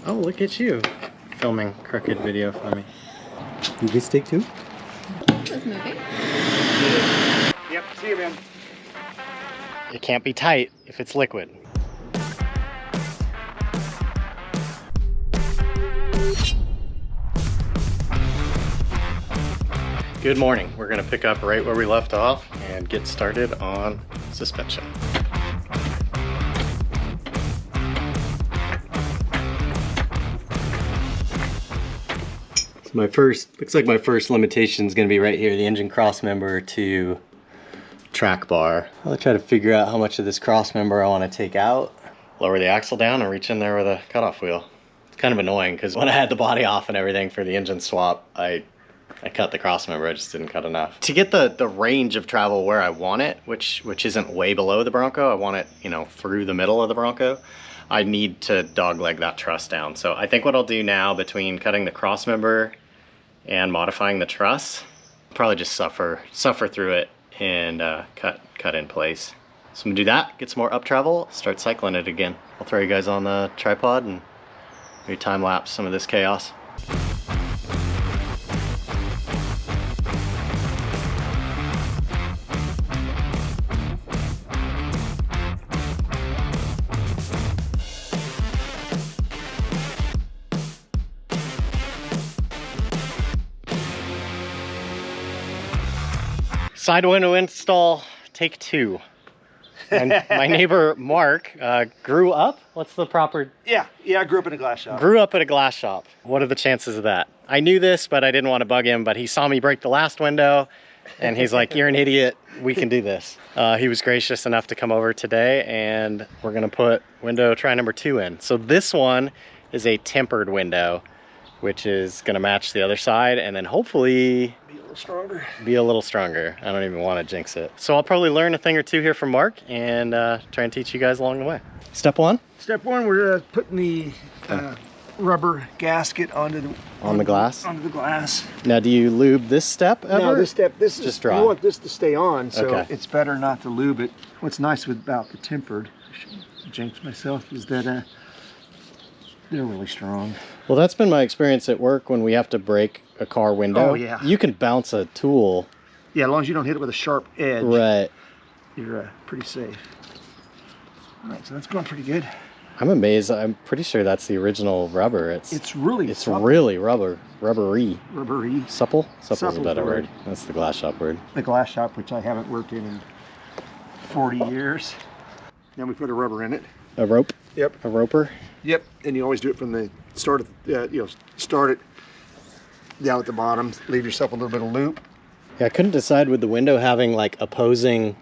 Oh, look at you. Filming crooked video for me. You get steak too? This movie. Yep, see you, man. It can't be tight if it's liquid. Good morning. We're gonna pick up right where we left off and get started on suspension. So looks like my first limitation is gonna be right here, the engine cross member to track bar. I'll try to figure out how much of this cross member I wanna take out. Lower the axle down and reach in there with a cutoff wheel. It's kind of annoying because when I had the body off and everything for the engine swap, I cut the cross member, I just didn't cut enough. To get the range of travel where I want it, which isn't way below the Bronco, I want it, you know, through the middle of the Bronco, I need to dogleg that truss down. So I think what I'll do now, between cutting the cross member and modifying the truss, probably just suffer through it and cut in place. So I'm gonna do that, get some more up travel, start cycling it again. I'll throw you guys on the tripod and maybe time lapse some of this chaos. Side window install, take 2. And my neighbor Mark grew up. What's the proper? Yeah, I grew up in a glass shop. Grew up at a glass shop. What are the chances of that? I knew this, but I didn't want to bug him. But he saw me break the last window, and he's like, "You're an idiot. We can do this." He was gracious enough to come over today, and we're gonna put window try number 2 in. So this one is a tempered window, which is gonna match the other side, and then hopefully be a little stronger. I don't even want to jinx it. So I'll probably learn a thing or two here from Mark and try and teach you guys along the way. Step 1? Step 1, we're putting the rubber gasket onto the glass. Onto the glass. Now, do you lube this step ever? No, this is just dry. You want this to stay on, so okay. It's better not to lube it. What's nice about the tempered, I should jinx myself, is that they're really strong. Well, that's been my experience at work when we have to break a car window. Oh, yeah. You can bounce a tool. Yeah, as long as you don't hit it with a sharp edge. Right. You're pretty safe. All right, so that's going pretty good. I'm amazed. I'm pretty sure that's the original rubber. It's really rubbery. Rubbery. Supple? Supple's a better word. word. That's the glass shop word. The glass shop, which I haven't worked in 40 years. Then we put a rubber in it. A rope? Yep. A roper? Yep. And you always do it from the start of, start it down at the bottom, leave yourself a little bit of loop. Yeah, I couldn't decide with the window having like opposing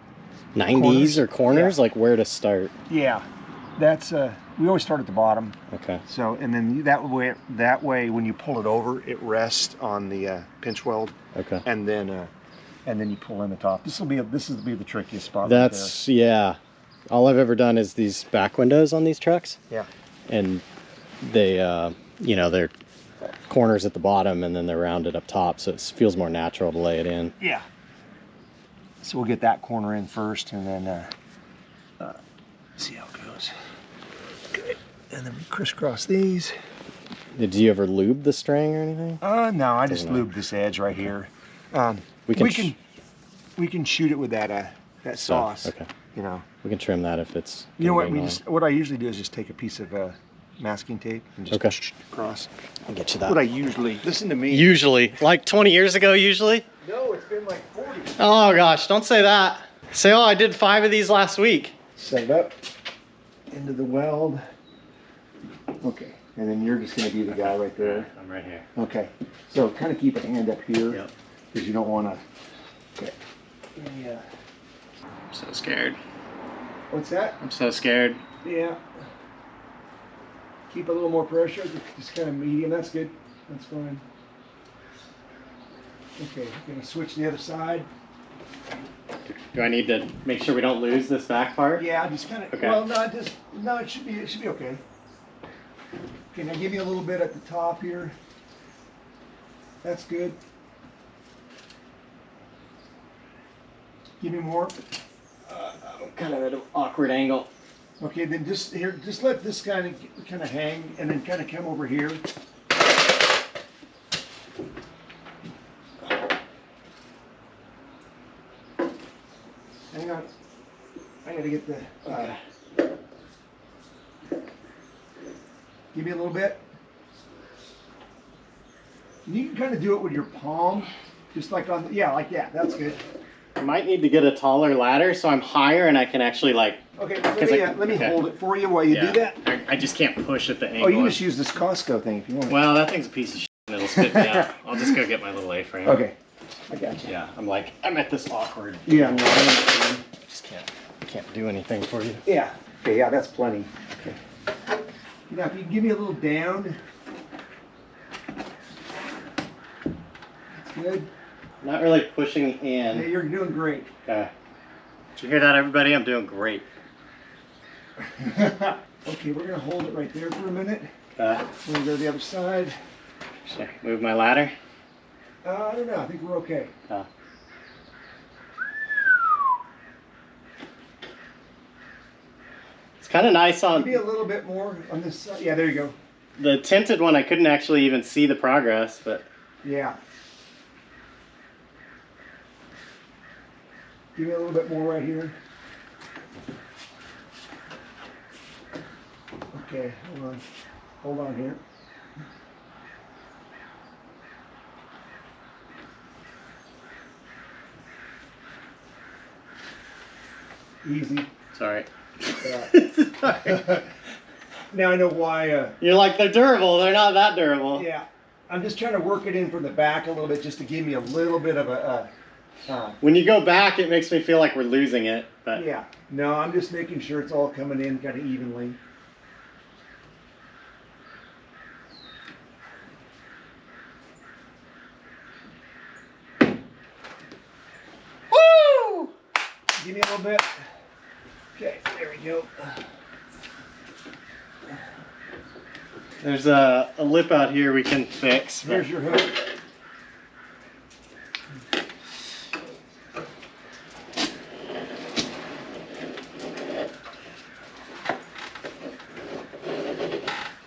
90s or corners, like where to start. Yeah, that's we always start at the bottom. Okay. So, and then that way when you pull it over, it rests on the pinch weld. Okay. And then you pull in the top. This will be the trickiest spot. That's right there. Yeah. All I've ever done is these back windows on these trucks. Yeah. And they, they're corners at the bottom and then they're rounded up top, so it feels more natural to lay it in. Yeah. So we'll get that corner in first and then see how it goes. Good. And then we crisscross these. Did you ever lube the string or anything? No, I just lubed this edge right here. We can shoot it with that sauce. Okay. You know. We can trim that if it's. You know what? What I usually do is just take a piece of masking tape and just across. I'll get you that. What I usually listen to me. Usually, like 20 years ago. Usually. No, it's been like 40. Oh gosh, don't say that. Say, oh, I did 5 of these last week. Set it up into the weld. Okay, and then you're just going to be the guy right there. I'm right here. Okay, so kind of keep a hand up here. Yep. Because you don't want to. Okay. Yeah. I'm so scared. What's that? I'm so scared. Yeah. Keep a little more pressure, just kind of medium. That's good. That's fine. Okay, we're gonna switch to the other side. Do I need to make sure we don't lose this back part? Yeah, just kind of. Okay. Well, no, it should be okay. Okay, now give me a little bit at the top here. That's good. Give me more. Kind of at an awkward angle. Okay, then just let this kind of hang, and then kind of come over here. Hang on, I gotta get the. Give me a little bit. You can kind of do it with your palm, just like on. Yeah, like that. That's good. I might need to get a taller ladder so I'm higher and I can actually like. Okay, let me hold it for you while you do that. I just can't push at the angle. Oh, you can just use this Costco thing if you want. Well, that thing's a piece of shit and it'll spit me out. I'll just go get my little A-frame. Okay, I got you. Yeah, I'm at this awkward. Yeah. Just can't do anything for you. Yeah. Okay, yeah, that's plenty. Okay. Now, if you give me a little down. That's good. Not really pushing in. Yeah, you're doing great. Okay. Did you hear that, everybody? I'm doing great. Okay, we're gonna hold it right there for a minute. We're gonna go to the other side. Should I move my ladder? I don't know. I think we're okay. It's kind of nice on. Maybe a little bit more on this side. Yeah, there you go. The tinted one, I couldn't actually even see the progress, but. Yeah. Give me a little bit more right here. Okay, hold on. Hold on here. Easy. Sorry. Now I know why. You're like, they're durable. They're not that durable. Yeah. I'm just trying to work it in from the back a little bit just to give me a little bit of a... when you go back, it makes me feel like we're losing it. But yeah. No, I'm just making sure it's all coming in kind of evenly. Woo! Give me a little bit. Okay, there we go. There's a lip out here we can fix. Here's your hook.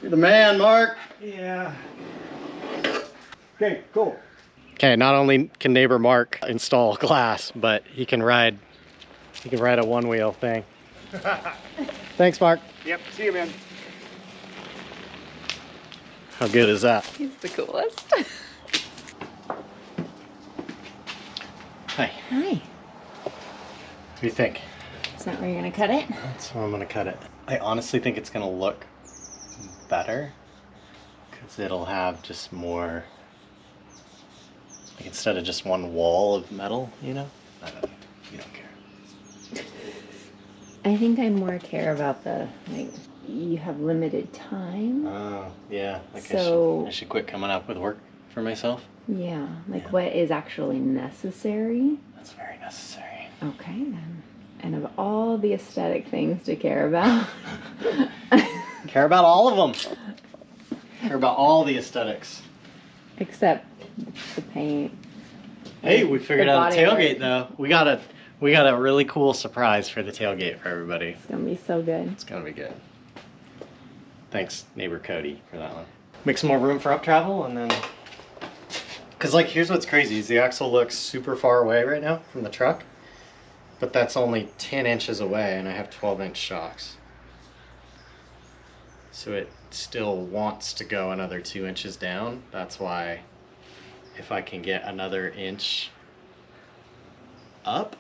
You're the man, Mark. Yeah. Okay, cool. Okay, not only can neighbor Mark install glass, but he can ride a one-wheel thing. Thanks, Mark. Yep, see you, man. How good is that? He's the coolest. Hi. Hi. What do you think? Is that where you're gonna cut it? That's where I'm gonna cut it. I honestly think it's gonna look better because it'll have just more, like instead of just one wall of metal, you know? I don't know. You don't care. I think I more care about the, like, you have limited time. Oh, yeah. Like so, I should quit coming up with work for myself. Yeah, like what is actually necessary. That's very necessary. Okay, then. And of all the aesthetic things to care about. Care about all of them. Care about all the aesthetics. Except the paint. Hey, we figured out the tailgate though. We got a really cool surprise for the tailgate for everybody. It's gonna be so good. It's gonna be good. Thanks, neighbor Cody, for that one. Make some more room for up travel, and then, cause like here's what's crazy: is the axle looks super far away right now from the truck, but that's only 10 inches away, and I have 12-inch shocks. So it still wants to go another 2 inches down. That's why, if I can get another inch up,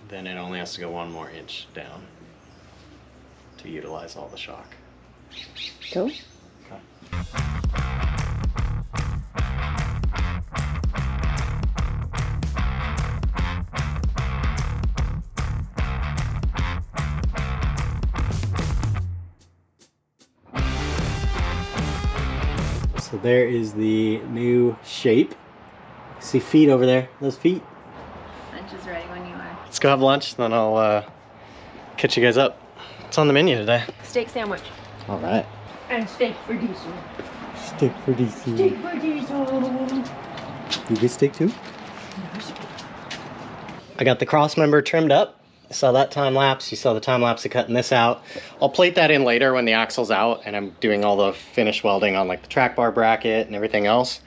then it only has to go 1 more inch down to utilize all the shock. Cool. Okay. So there is the new shape. See feet over there, those feet. Lunch is ready when you are. Let's go have lunch, then I'll catch you guys up. What's on the menu today? Steak sandwich. All right. And steak for diesel. Steak for DC. Steak for diesel. You get steak too? I got the cross member trimmed up. You saw that time lapse, you saw the time lapse of cutting this out. I'll plate that in later when the axle's out and I'm doing all the finish welding on like the track bar bracket and everything else.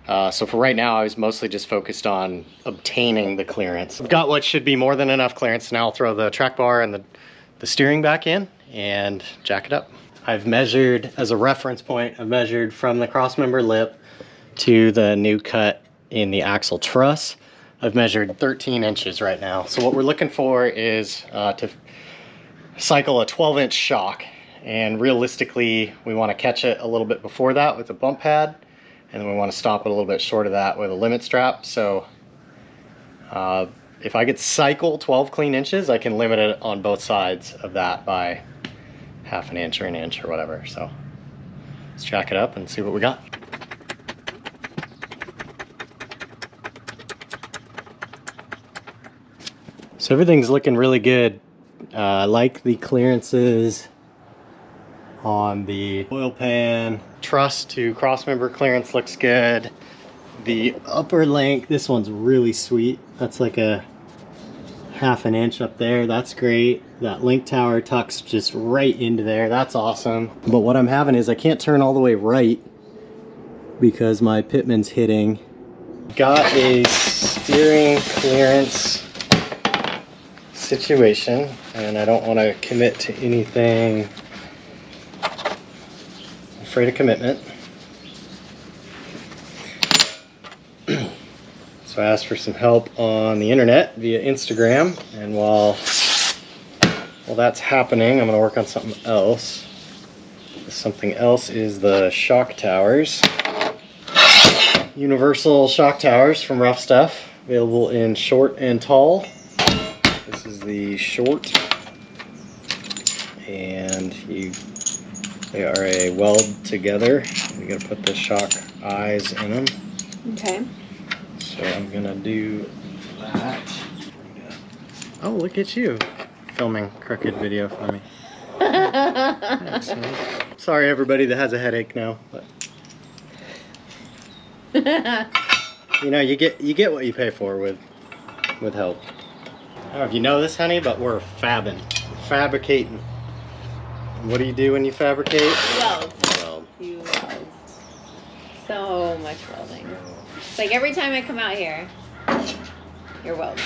So for right now, I was mostly just focused on obtaining the clearance. I've got what should be more than enough clearance. Now I'll throw the track bar and the steering back in and jack it up. I've measured, as a reference point, I've measured from the crossmember lip to the new cut in the axle truss. I've measured 13 inches right now. So what we're looking for is to cycle a 12-inch shock. And realistically, we want to catch it a little bit before that with a bump pad. And then we want to stop it a little bit short of that with a limit strap. So if I could cycle 12 clean inches, I can limit it on both sides of that by half an inch or an inch or whatever. So let's jack it up and see what we got. So everything's looking really good. I like the clearances on the oil pan. Truss to crossmember clearance looks good. The upper length, this one's really sweet. That's like a half an inch up there. That's great. That link tower tucks just right into there. That's awesome. But what I'm having is I can't turn all the way right because my pitman's hitting. Got a steering clearance situation and I don't want to commit to anything. I'm afraid of commitment. So I asked for some help on the internet via Instagram, and while that's happening, I'm going to work on something else. Something else is the shock towers. Universal shock towers from Rough Stuff, available in short and tall. This is the short, and they are a weld together. You got to put the shock eyes in them. Okay. So I'm gonna do that. Oh, look at you filming crooked video for me. Excellent. Sorry, everybody that has a headache now, but you know, you get what you pay for with help. I don't know if you know this, honey, but we're fabbing, fabricating. And what do you do when you fabricate? Weld. You weld. So much welding. It's like every time I come out here, you're welding.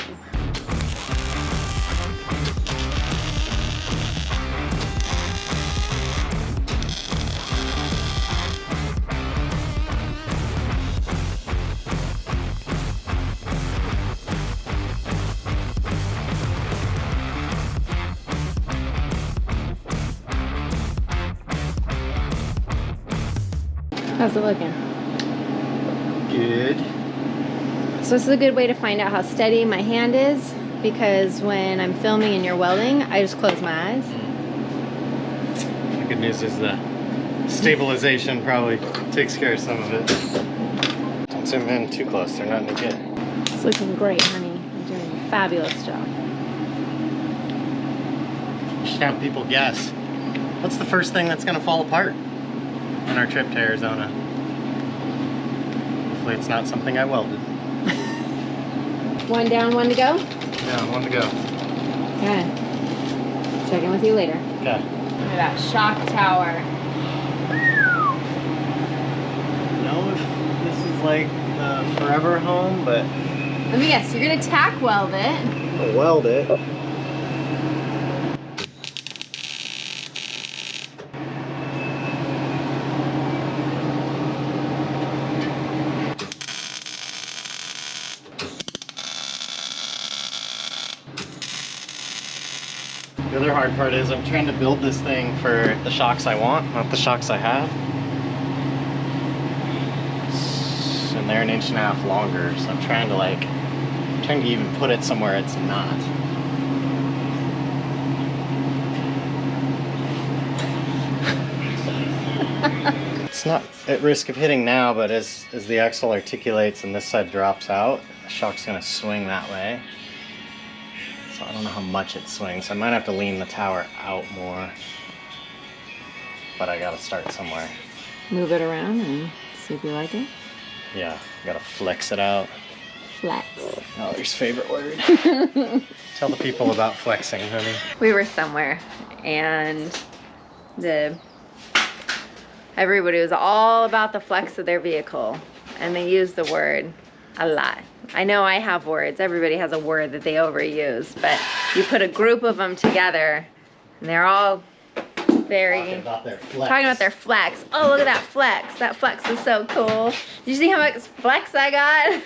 How's it looking? Good. So this is a good way to find out how steady my hand is, because when I'm filming and you're welding, I just close my eyes. The good news is the stabilization probably takes care of some of it. Don't zoom in too close, they're not any good. It's looking great, honey. You're doing a fabulous job. Should have people guess. What's the first thing that's gonna fall apart on our trip to Arizona? Hopefully it's not something I welded. One down, one to go? Yeah, one to go. Okay. Check in with you later. Okay. Look at that shock tower. I don't know if this is like the forever home, but Let me guess, you're gonna tack weld it. I'll weld it. The other hard part is I'm trying to build this thing for the shocks I want, not the shocks I have. And they're 1.5 inches longer, so I'm trying to even put it somewhere it's not. It's not at risk of hitting now, but as the axle articulates and this side drops out, the shock's gonna swing that way. So I don't know how much it swings. I might have to lean the tower out more, but I gotta start somewhere. Move it around and see if you like it. Yeah, gotta flex it out. Flex. Mallory's favorite word. Tell the people about flexing, honey. We were somewhere and everybody was all about the flex of their vehicle, and they used the word a lot. I know I have words. Everybody has a word that they overuse, but you put a group of them together and they're all talking about their flex. Oh, look at that flex. That flex is so cool. Did you see how much flex I got?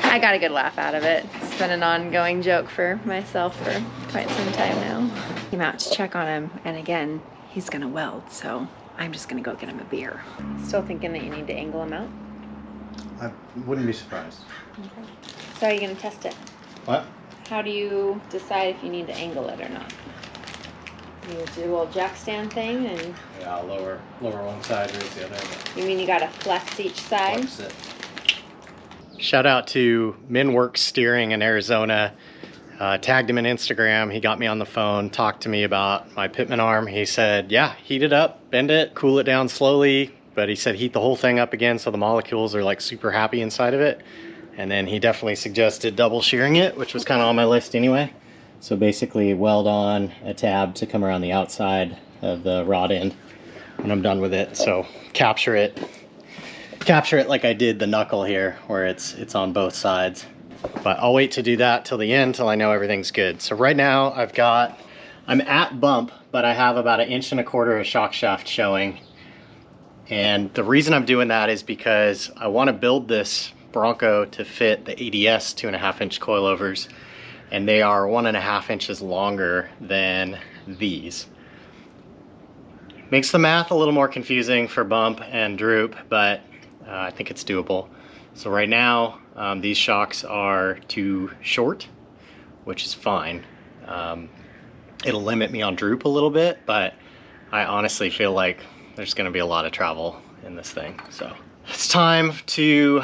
I got a good laugh out of it. It's been an ongoing joke for myself for quite some time now. Came out to check on him, and again, he's gonna weld, so I'm just gonna go get him a beer. Still thinking that you need to angle him out? I wouldn't be surprised. Okay. So are you gonna test it? What? How do you decide if you need to angle it or not? You do a little jack stand thing, and yeah, I'll lower one side, raise the other. you mean you gotta flex each side? Flex it. Shout out to Minworks Steering in Arizona. Tagged him on Instagram. He got me on the phone, talked to me about my pitman arm. He said, yeah, heat it up, bend it, cool it down slowly. But he said heat the whole thing up again so the molecules are like super happy inside of it. And then he definitely suggested double shearing it, which was kind of on my list anyway. So basically weld on a tab to come around the outside of the rod end when I'm done with it. So capture it like I did the knuckle here, where it's on both sides. But I'll wait to do that till the end, till I know everything's good. So right now I'm at bump, but I have about 1.25 inches of shock shaft showing. And the reason I'm doing that is because I want to build this Bronco to fit the ADS 2.5-inch coilovers, and they are 1.5 inches longer than these. Makes the math a little more confusing for bump and droop, but I think it's doable. So right now, these shocks are too short, which is fine. It'll limit me on droop a little bit, but I honestly feel like there's gonna be a lot of travel in this thing. So it's time to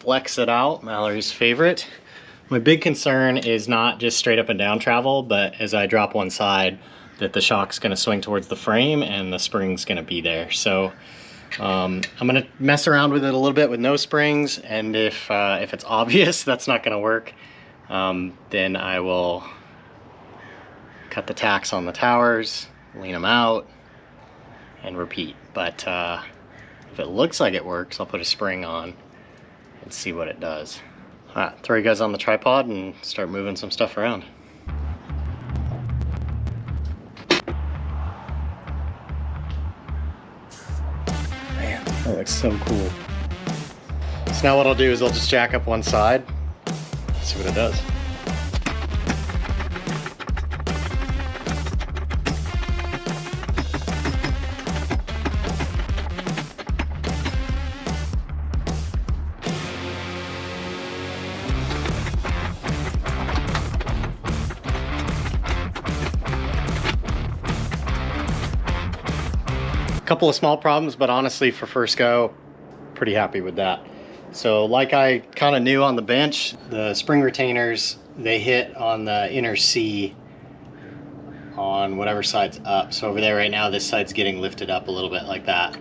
flex it out, Mallory's favorite. My big concern is not just straight up and down travel, but as I drop one side, that the shock's gonna swing towards the frame and the spring's gonna be there. So I'm gonna mess around with it a little bit with no springs, and if it's obvious that's not gonna work, then I will cut the tacks on the towers, lean them out, and repeat. But if it looks like it works, I'll put a spring on and see what it does. All right, throw you guys on the tripod and start moving some stuff around. Man, that looks so cool. So now what I'll do is I'll just jack up one side, see what it does. Couple of small problems, but honestly for first go, pretty happy with that. So like I kind of knew on the bench, the spring retainers, they hit on the inner C on whatever side's up. So over there right now, this side's getting lifted up a little bit like that.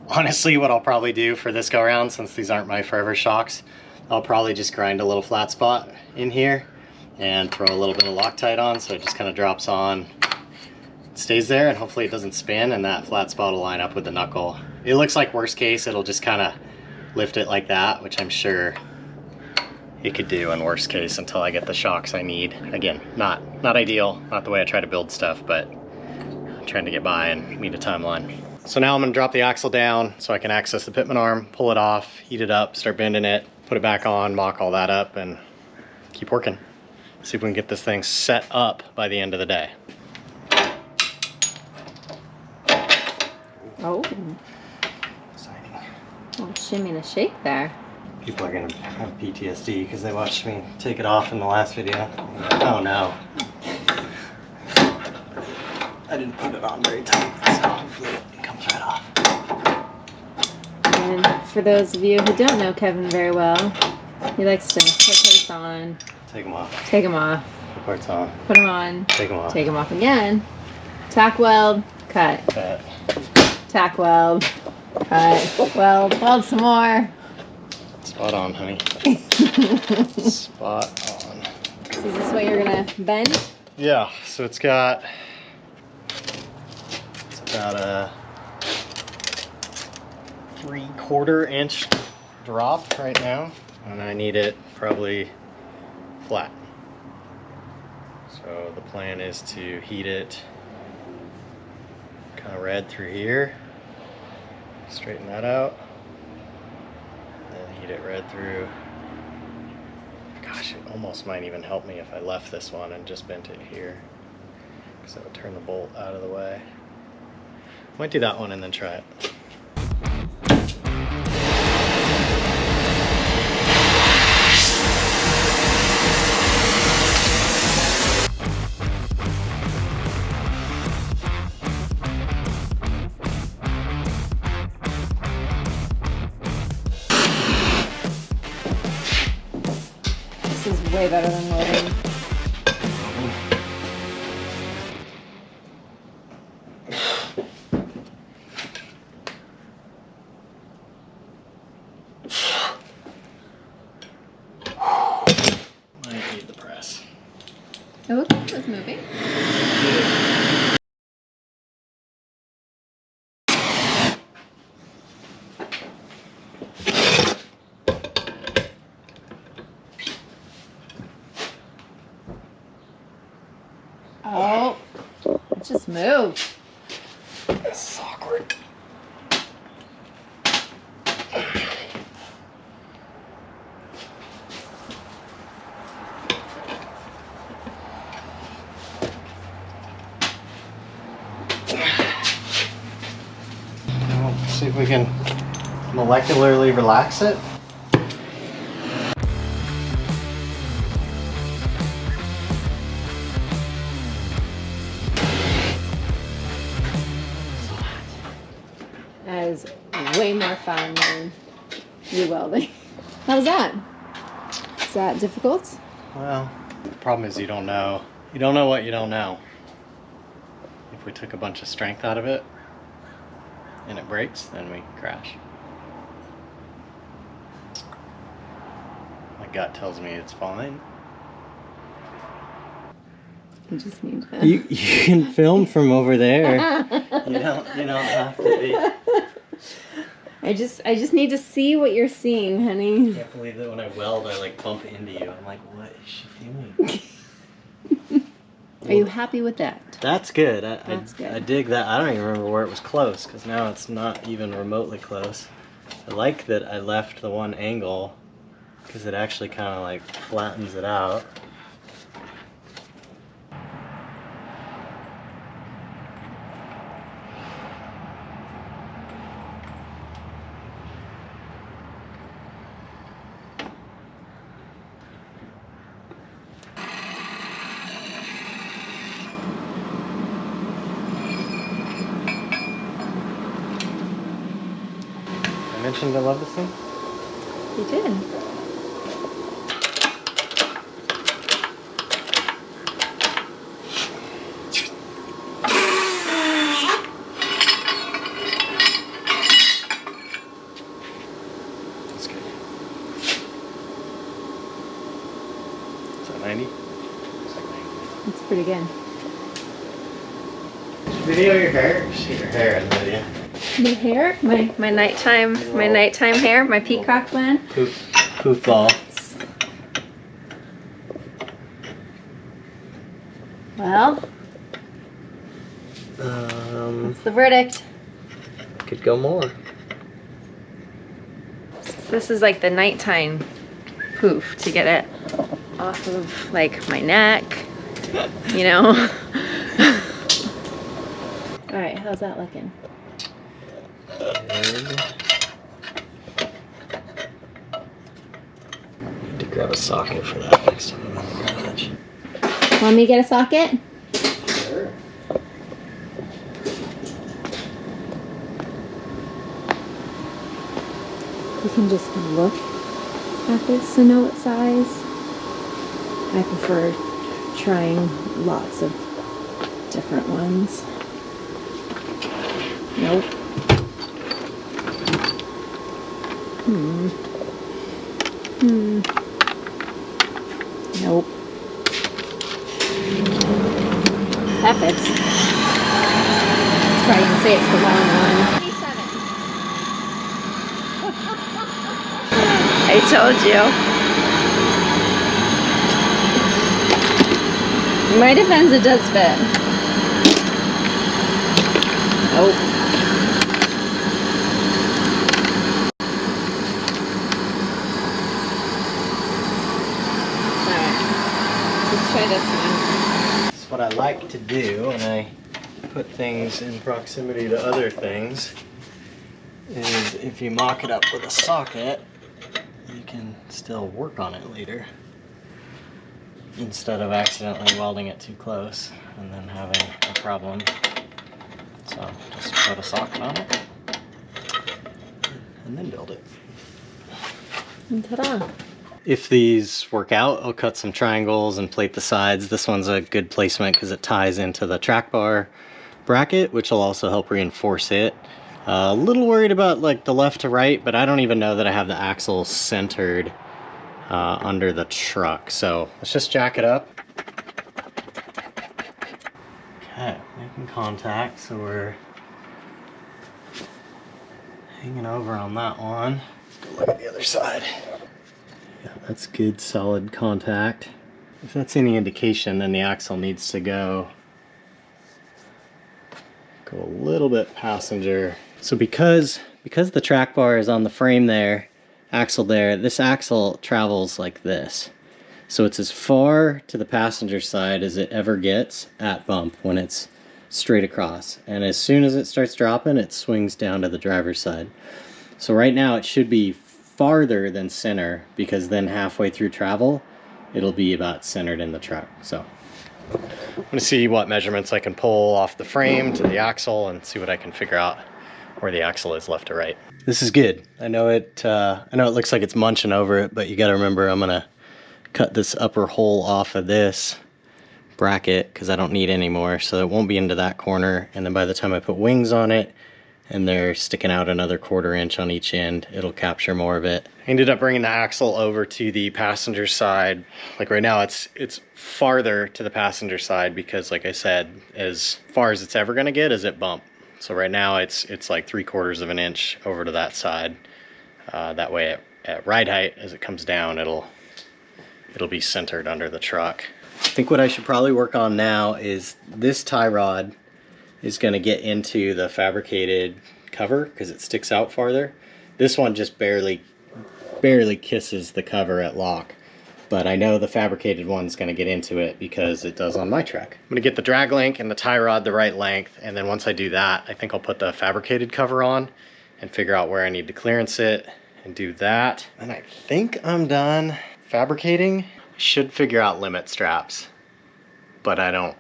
Honestly, what I'll probably do for this go around, since these aren't my forever shocks, I'll probably just grind a little flat spot in here and throw a little bit of Loctite on so it just kind of drops on, stays there, and hopefully it doesn't spin and that flat spot will line up with the knuckle. It looks like worst case it'll just kind of lift it like that, which I'm sure it could do in worst case until I get the shocks I need. Again, not ideal, not the way I try to build stuff, but I'm trying to get by and meet a timeline. So now I'm gonna drop the axle down so I can access the pitman arm, pull it off, heat it up, start bending it, put it back on, mock all that up, and keep working. See if we can get this thing set up by the end of the day. Oh. Exciting. Oh, shimmy and a shake there. People are gonna have PTSD because they watched me take it off in the last video. Like, oh no. I didn't put it on very tight, so hopefully it comes right off. And for those of you who don't know Kevin very well, he likes to put parts on. Take them off. Take them off. Put parts on. Put them on. Take them off. Take them off again. Tack weld. Cut. Cut. Tack weld. Cut. Weld. Weld some more. It's Spot on, honey. Spot on. So is this what you're gonna bend? Yeah, so it's about a 3/4 inch drop right now, and I need it probably flat. So the plan is to heat it kind of red through here, straighten that out, then heat it red through. Gosh, it almost might even help me if I left this one and just bent it here, because that would turn the bolt out of the way. Might do that one and then try it. This is way better than welding. Might need the press. Oh, it's moving. Oh, it just moved. This is awkward. See if we can molecularly relax it. That is way more fun than you welding. How's that? Is that difficult? Well, the problem is you don't know. You don't know what you don't know. If we took a bunch of strength out of it and it breaks, then we crash. My gut tells me it's fine. You just need to... You can film from over there. You don't have to be. I just need to see what you're seeing, honey. I can't believe that when I weld, I like bump into you. I'm like, what is she doing? Are you happy with that? That's good. That's good. I dig that. I don't even remember where it was close, because now it's not even remotely close. I like that I left the one angle, because it actually kind of like flattens it out. I mentioned I love this thing? You did. That's good. Is that 90? Looks like 90. It's pretty good. Video your hair? Shoot your hair in the video. My hair, my nighttime hair, my peacock blend. Poof ball. Well, what's the verdict? Could go more. This is like the nighttime poof to get it off of like my neck, you know. All right, how's that looking? Need to grab a socket for that next time I'm in the garage. Want me to get a socket? Sure. You can just look at this and know what size. I prefer trying lots of different ones. Nope. probably gonna say it's the wrong one. 27. I told you. In my defense, it does fit. Oh. Alright. Let's try this one. That's what I like to do when I put things in proximity to other things, is if you mock it up with a socket, you can still work on it later instead of accidentally welding it too close and then having a problem. So just put a socket on it and then build it. And ta-da! If these work out, I'll cut some triangles and plate the sides. This one's a good placement because it ties into the track bar bracket, which will also help reinforce it. A little worried about like the left to right, but I don't even know that I have the axle centered under the truck. So let's just jack it up. Okay, making contact, so we're hanging over on that one. Let's go look at the other side. Yeah, that's good solid contact. If that's any indication, then the axle needs to go a little bit passenger. So because the track bar is on the frame there, axle there, this axle travels like this. So it's as far to the passenger side as it ever gets at bump when it's straight across. And as soon as it starts dropping, it swings down to the driver's side. So right now it should be farther than center, because then halfway through travel, it'll be about centered in the truck. So I'm gonna see what measurements I can pull off the frame to the axle and see what I can figure out where the axle is left to right. This is good. I know it looks like it's munching over it, but you gotta remember I'm gonna cut this upper hole off of this bracket because I don't need any more, so it won't be into that corner. And then by the time I put wings on it and they're sticking out another 1/4 inch on each end, it'll capture more of it. I ended up bringing the axle over to the passenger side. Like right now it's farther to the passenger side because, like I said, as far as it's ever gonna get is at bump. So right now it's like 3/4 of an inch over to that side. That way at ride height, as it comes down, it'll be centered under the truck. I think what I should probably work on now is this tie rod is going to get into the fabricated cover because it sticks out farther. This one just barely kisses the cover at lock, but I know the fabricated one's going to get into it because it does on my truck. I'm going to get the drag link and the tie rod the right length, and then once I do that, I think I'll put the fabricated cover on and figure out where I need to clearance it and do that. And I think I'm done fabricating. I should figure out limit straps, but I don't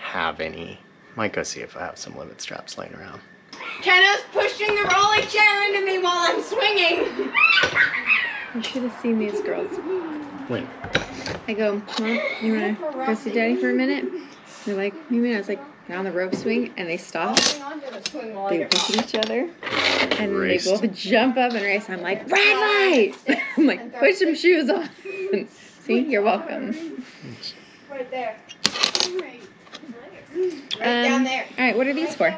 have any. Might go see if I have some limit straps laying around. Kenna's pushing the rolling chair into me while I'm swinging. You should have seen these girls. When? I go, Mom, you want to go see Daddy for a minute? They're like, what do you mean? I was like, they're on the rope swing, and they stop. They look at each other, and they both jump up and race. I'm like, red light! I'm like, put some shoes on. See, you're welcome. Right there. Right down there. All right, what are these for?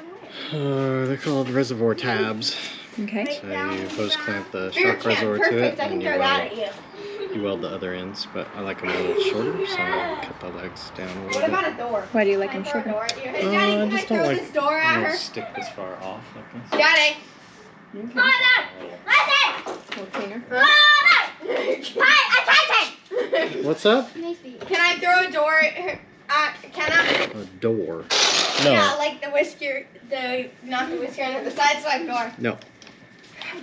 They're called reservoir tabs. Okay. So you post clamp the shock reservoir to it, and you weld the other ends. But I like them a little shorter, so I cut the legs down a little bit. What about a door? Why do you like them shorter? I just don't like them to stick this far off like this. Daddy! Little cleaner. What's up? Can I throw a door? Can I? A door. No. Yeah, like the whisker, not the whisker, the side swipe door. No.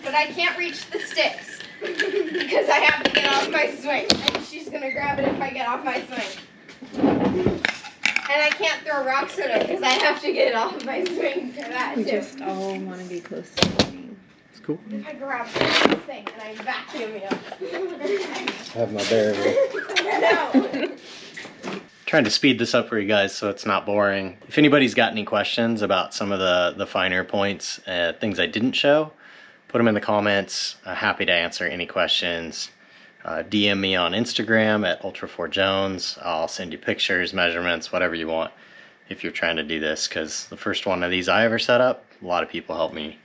But I can't reach the sticks because I have to get off my swing, and she's gonna grab it if I get off my swing. And I can't throw rocks at it because I have to get off my swing for that We too. just all want to be close to the game. It's cool. If I grab this thing and I vacuum it up. I have my bear. No. Trying to speed this up for you guys so it's not boring. If anybody's got any questions about some of the finer points, things I didn't show, put them in the comments. Happy to answer any questions. DM me on Instagram at Ultra4Jones. I'll send you pictures, measurements, whatever you want. if you're trying to do this, because the first one of these I ever set up, a lot of people help me.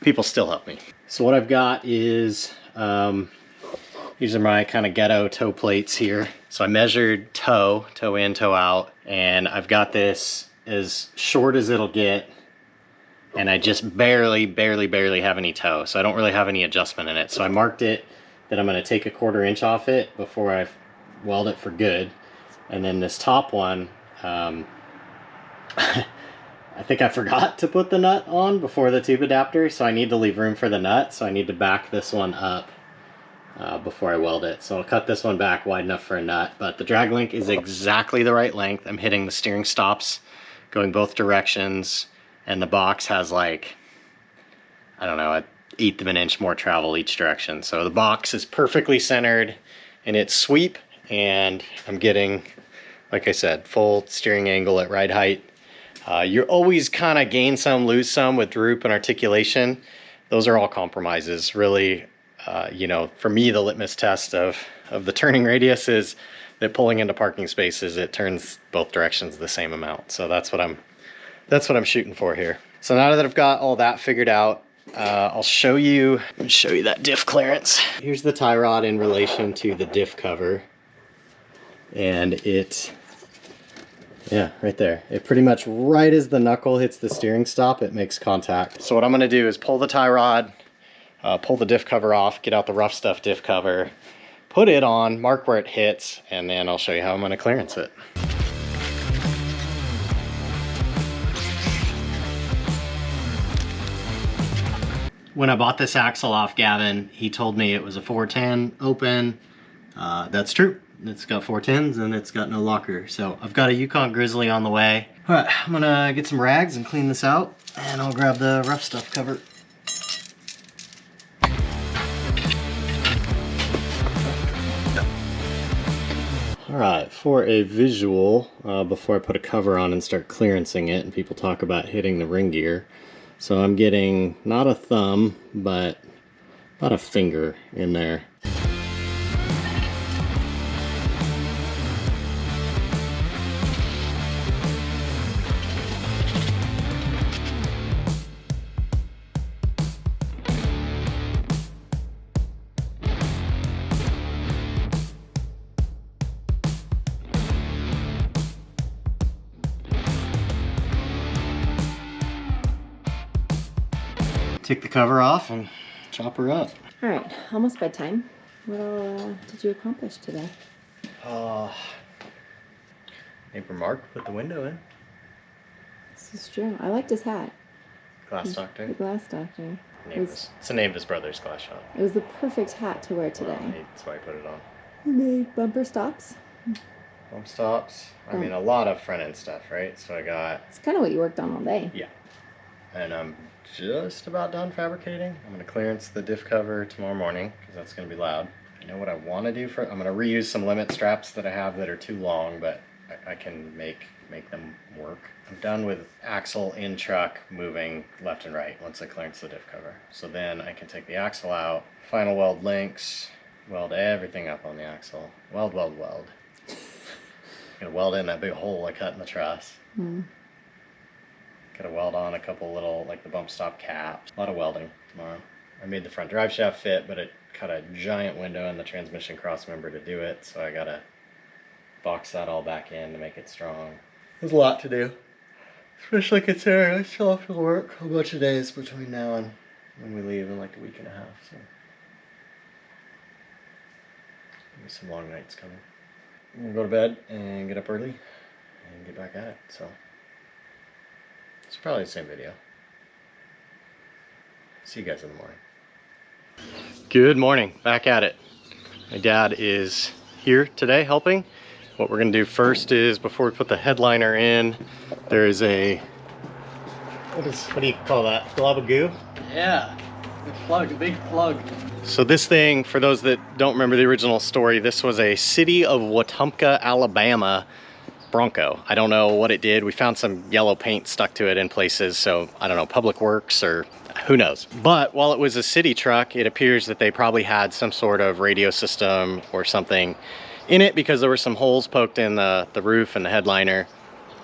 People still help me. So what I've got is, these are my kind of ghetto toe plates here. So I measured toe in, toe out, and I've got this as short as it'll get, and I just barely have any toe. So I don't really have any adjustment in it. So I marked it that I'm gonna take a 1/4 inch off it before I weld it for good. And then this top one, I think I forgot to put the nut on before the tube adapter, so I need to leave room for the nut, so I need to back this one up before I weld it. So I'll cut this one back wide enough for a nut, but the drag link is exactly the right length. I'm hitting the steering stops going both directions, and the box has like, I don't know, 1/8 of an inch more travel each direction. So the box is perfectly centered in its sweep, and I'm getting, like I said, full steering angle at right height. You always kind of gain some, lose some with droop and articulation. Those are all compromises. Really, you know, for me, the litmus test of the turning radius is that pulling into parking spaces, it turns both directions the same amount. So that's what I'm shooting for here. So now that I've got all that figured out, I'll show you that diff clearance. Here's the tie rod in relation to the diff cover, and it, yeah, right there. It pretty much, right as the knuckle hits the steering stop, it makes contact. So what I'm gonna do is pull the tie rod, pull the diff cover off, get out the rough stuff diff cover, put it on, mark where it hits, and then I'll show you how I'm gonna clearance it. When I bought this axle off Gavin, he told me it was a 410 open. That's true. It's got 410s and it's got no locker. So I've got a Yukon Grizzly on the way. All right, I'm gonna get some rags and clean this out, and I'll grab the rough stuff cover. All right, for a visual, before I put a cover on and start clearancing it, and people talk about hitting the ring gear. So I'm getting not a thumb, but about a finger in there. Take the cover off and chop her up. All right, almost bedtime. What all did you accomplish today? Neighbor Mark put the window in. This is true. I liked his hat. Glass doctor. The glass doctor. It's a Navis Brothers glass shop. It was the perfect hat to wear today. That's why I put it on. We made bumper stops. Bump stops. I mean, a lot of front end stuff, right? So I got... It's kind of what you worked on all day. Yeah. And I'm just about done fabricating. I'm going to clearance the diff cover tomorrow morning, because that's going to be loud. I know what I want to do for it. I'm going to reuse some limit straps that I have that are too long, but I can make them work. I'm done with axle in truck moving left and right once I clearance the diff cover. So then I can take the axle out, final weld links, weld everything up on the axle. Weld. Gonna weld in that big hole I cut in the truss. Gotta weld on a couple little, like the bump stop caps. A lot of welding tomorrow. I made the front drive shaft fit, but it cut a giant window in the transmission cross member to do it, so I gotta box that all back in to make it strong. There's a lot to do, especially considering I still have to work a bunch of days between now and when we leave in like a week and a half, so maybe some long nights coming. I'm gonna go to bed and get up early and get back at it, so it's probably the same video. See you guys in the morning. Good morning, back at it. My dad is here today helping. What we're gonna do first is, before we put the headliner in, there is a, what do you call that? Glob of goo? Yeah, a big plug. So this thing, for those that don't remember the original story, this was a City of Wetumpka, Alabama Bronco. I don't know what it did. We found some yellow paint stuck to it in places, so I don't know, Public Works or who knows. But while it was a city truck, it appears that they probably had some sort of radio system or something in it, because there were some holes poked in the roof and the headliner.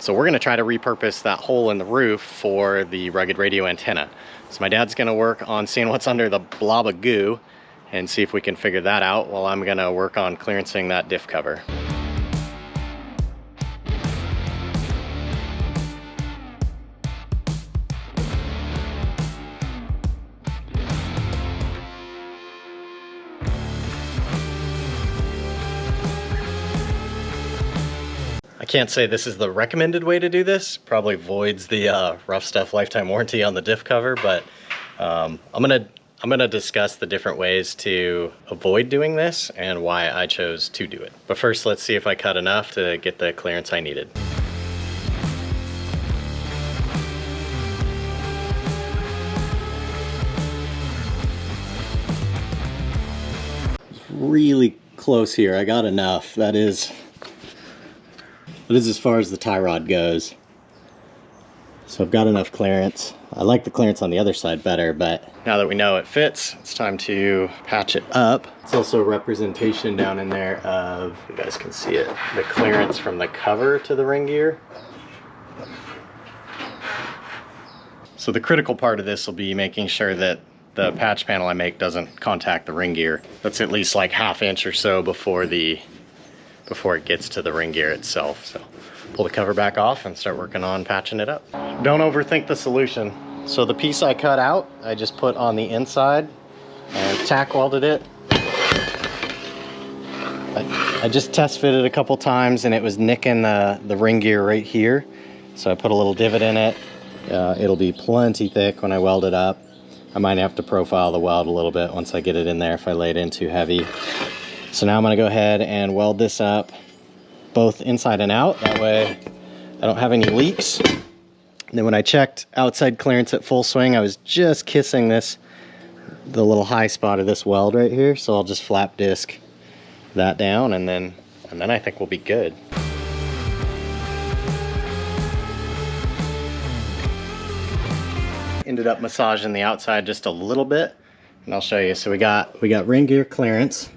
So we're gonna try to repurpose that hole in the roof for the rugged radio antenna. So my dad's gonna work on seeing what's under the blob of goo and see if we can figure that out while I'm gonna work on clearancing that diff cover. I can't say this is the recommended way to do this. Probably voids the Rough Stuff lifetime warranty on the diff cover, but I'm gonna discuss the different ways to avoid doing this and why I chose to do it. But first, let's see if I cut enough to get the clearance I needed. Really close here. I got enough. That is as far as the tie rod goes. So I've got enough clearance. I like the clearance on the other side better, but now that we know it fits, it's time to patch it up. It's also a representation down in there of, you guys can see it, the clearance from the cover to the ring gear. So the critical part of this will be making sure that the patch panel I make doesn't contact the ring gear. That's at least like 1/2 inch or so before it gets to the ring gear itself. So pull the cover back off and start working on patching it up. Don't overthink the solution. So the piece I cut out, I just put on the inside and tack welded it. I just test fitted a couple times and it was nicking the ring gear right here. So I put a little divot in it. It'll be plenty thick when I weld it up. I might have to profile the weld a little bit once I get it in there if I lay it in too heavy. So now I'm gonna go ahead and weld this up both inside and out. That way I don't have any leaks. And then when I checked outside clearance at full swing, I was just kissing the little high spot of this weld right here. So I'll just flap disc that down and then I think we'll be good. Ended up massaging the outside just a little bit and I'll show you. So we got ring gear clearance,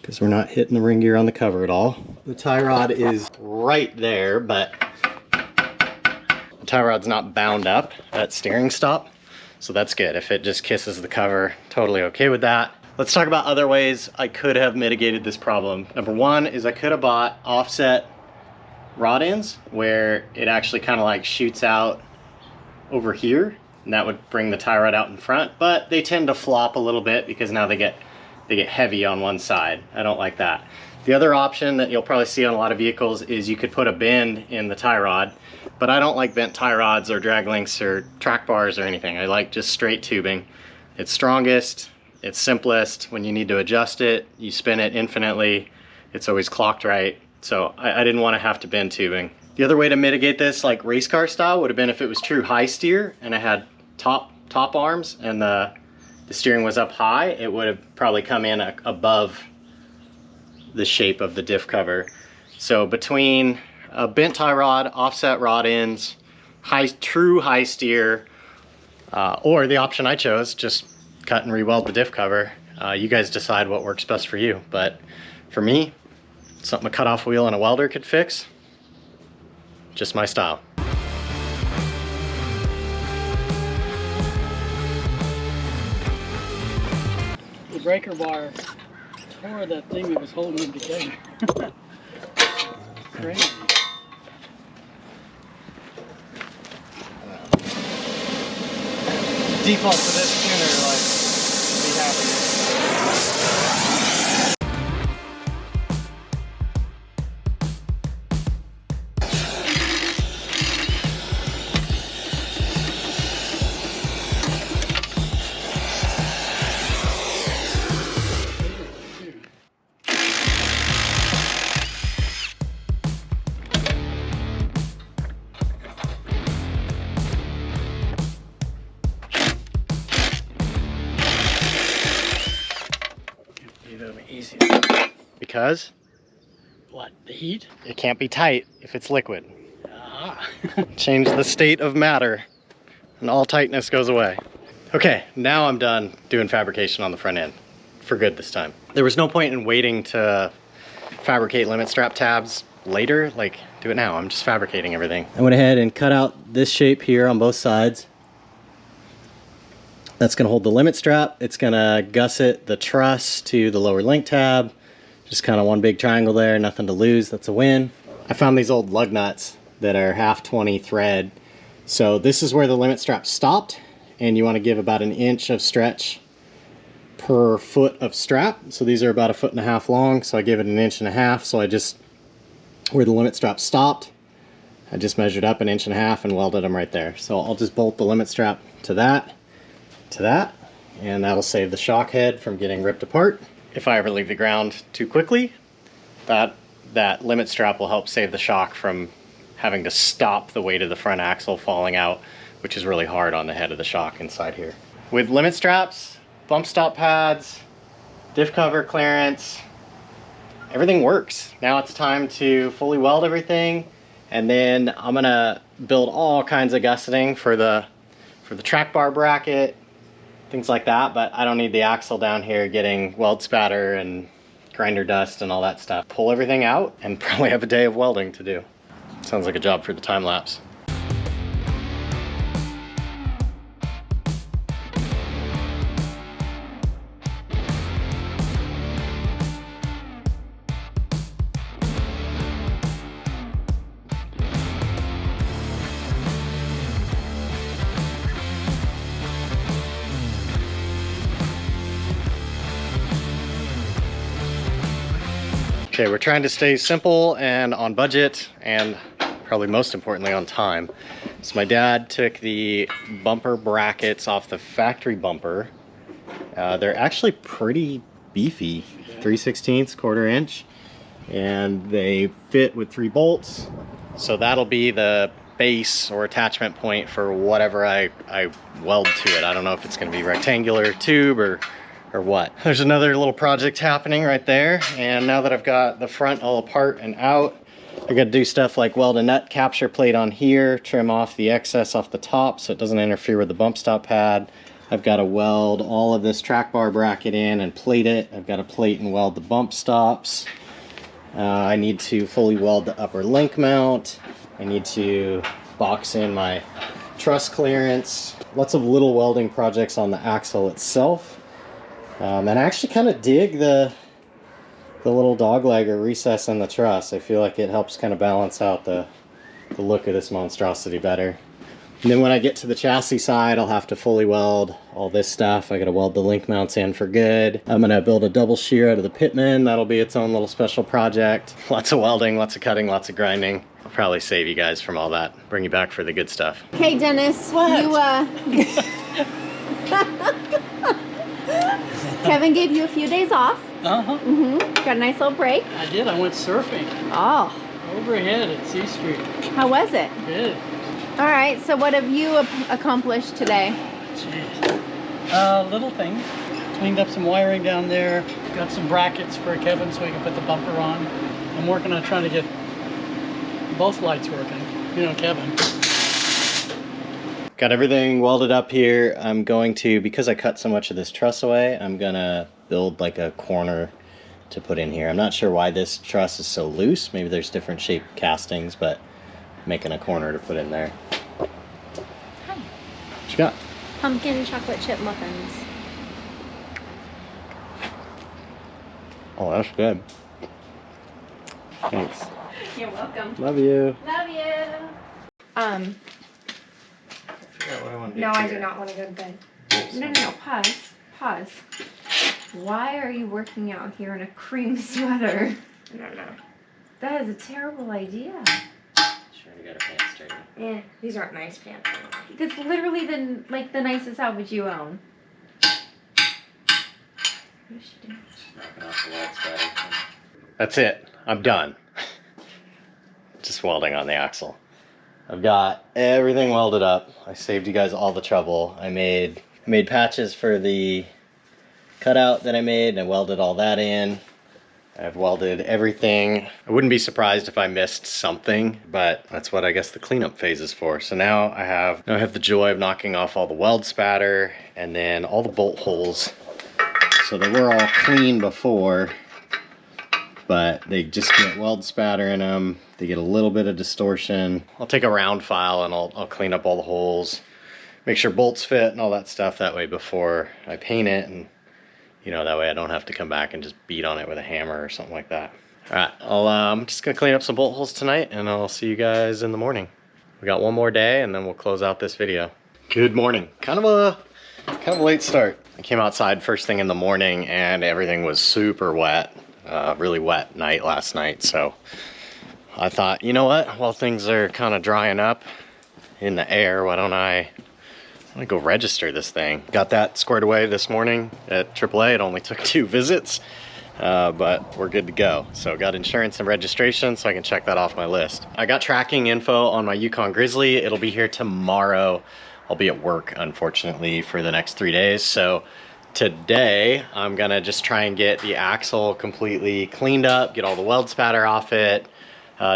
because we're not hitting the ring gear on the cover at all. The tie rod is right there, but the tie rod's not bound up at steering stop, so that's good. If it just kisses the cover, totally okay with that. Let's talk about other ways I could have mitigated this problem. Number one is I could have bought offset rod ends where it actually kind of like shoots out over here, and that would bring the tie rod out in front, but they tend to flop a little bit because now they get heavy on one side. I don't like that. The other option that you'll probably see on a lot of vehicles is you could put a bend in the tie rod, but I don't like bent tie rods or drag links or track bars or anything. I like just straight tubing. It's strongest, it's simplest. When you need to adjust it, you spin it infinitely. It's always clocked right. So I didn't want to have to bend tubing. The other way to mitigate this, like race car style, would have been if it was true high steer and I had top arms and the steering was up high, it would have probably come in above the shape of the diff cover. So between a bent tie rod, offset rod ends, true high steer, or the option I chose, just cut and re-weld the diff cover. You guys decide what works best for you. But for me, something a cutoff wheel and a welder could fix, just my style. The breaker bar tore that thing that was holding them together. Crazy. Default for this tuner, like, be happy. Easy. Because What, the heat? it can't be tight if it's liquid. Ah. Change the state of matter and all tightness goes away. Okay, now I'm done doing fabrication on the front end. For good this time. There was no point in waiting to fabricate limit strap tabs later. Like, do it now. I'm just fabricating everything. I went ahead and cut out this shape here on both sides. That's gonna hold the limit strap. It's gonna gusset the truss to the lower link tab. Just kind of one big triangle there, nothing to lose, that's a win. I found these old lug nuts that are 1/2 thread. So this is where the limit strap stopped, and you wanna give about 1 inch of stretch per foot of strap. So these are about 1.5 feet long, so I gave it 1.5 inches. So I just, where the limit strap stopped, I just measured up 1.5 inches and welded them right there. So I'll just bolt the limit strap to that, and that'll save the shock head from getting ripped apart. If I ever leave the ground too quickly, that limit strap will help save the shock from having to stop the weight of the front axle falling out, which is really hard on the head of the shock inside here. With limit straps, bump stop pads, diff cover clearance, everything works. Now it's time to fully weld everything, and then I'm gonna build all kinds of gusseting for the track bar bracket, things like that, but I don't need the axle down here getting weld spatter and grinder dust and all that stuff. Pull everything out and probably have a day of welding to do. Sounds like a job for the time lapse. Okay, we're trying to stay simple and on budget, and probably most importantly on time. So my dad took the bumper brackets off the factory bumper. They're actually pretty beefy, 3/16, 1/4 inch, and they fit with 3 bolts. So that'll be the base or attachment point for whatever I weld to it. I don't know if it's gonna be rectangular tube or what. There's another little project happening right there, and now that I've got the front all apart and out, I gotta do stuff like weld a nut capture plate on here, trim off the excess off the top so it doesn't interfere with the bump stop pad. I've got to weld all of this track bar bracket in and plate it. I've got to plate and weld the bump stops. I need to fully weld the upper link mount. I need to box in my truss clearance. Lots of little welding projects on the axle itself. And I actually kind of dig the little dog leg or recess in the truss. I feel like it helps kind of balance out the look of this monstrosity better. And then when I get to the chassis side, I'll have to fully weld all this stuff. I gotta weld the link mounts in for good. I'm gonna build a double shear out of the pitman. That'll be its own little special project. Lots of welding, lots of cutting, lots of grinding. I'll probably save you guys from all that. Bring you back for the good stuff. Okay, Dennis, Kevin gave you a few days off. Got a nice little break. I did. I went surfing. Oh. Overhead at C Street. How was it? Good. All right. So what have you accomplished today? Jeez. Little things. Cleaned up some wiring down there. Got some brackets for Kevin so he can put the bumper on. I'm working on trying to get both lights working. You know, Kevin. Got everything welded up here. I'm going to, because I cut so much of this truss away, I'm gonna build like a corner to put in here. I'm not sure why this truss is so loose. Maybe there's different shaped castings, but I'm making a corner to put in there. Hi. What you got? Pumpkin chocolate chip muffins. Oh, that's good. Thanks. You're welcome. Love you. Love you. No, I do not want to go to bed. No. Pause. Why are you working out here in a cream sweater? No. That is a terrible idea. Sure, you got a pants dirty. Yeah, these aren't nice pants. That's literally the nicest outfit you own. What is she doing? Knocking off the weld spatter. That's it. I'm done. Just welding on the axle. I've got everything welded up. I saved you guys all the trouble. I made patches for the cutout that I made, and I welded all that in. I've welded everything. I wouldn't be surprised if I missed something, but that's what I guess the cleanup phase is for. So now I have the joy of knocking off all the weld spatter and then all the bolt holes so that we're all clean before but they just get weld spatter in them. They get a little bit of distortion. I'll take a round file and I'll clean up all the holes, make sure bolts fit and all that stuff that way before I paint it, and you know, that way I don't have to come back and just beat on it with a hammer or something like that. All right, I'm just gonna clean up some bolt holes tonight, and I'll see you guys in the morning. We got one more day and then we'll close out this video. Good morning. Kind of a late start. I came outside first thing in the morning and everything was super wet. Really wet night last night, so I thought, you know what, while things are kind of drying up in the air, why don't I go register this thing. Got that squared away this morning at AAA. It only took 2 visits, but we're good to go. So got insurance and registration, so I can check that off my list. I got tracking info on my Yukon Grizzly. It'll be here tomorrow. I'll be at work, unfortunately, for the next 3 days. So today, I'm gonna just try and get the axle completely cleaned up, get all the weld spatter off it,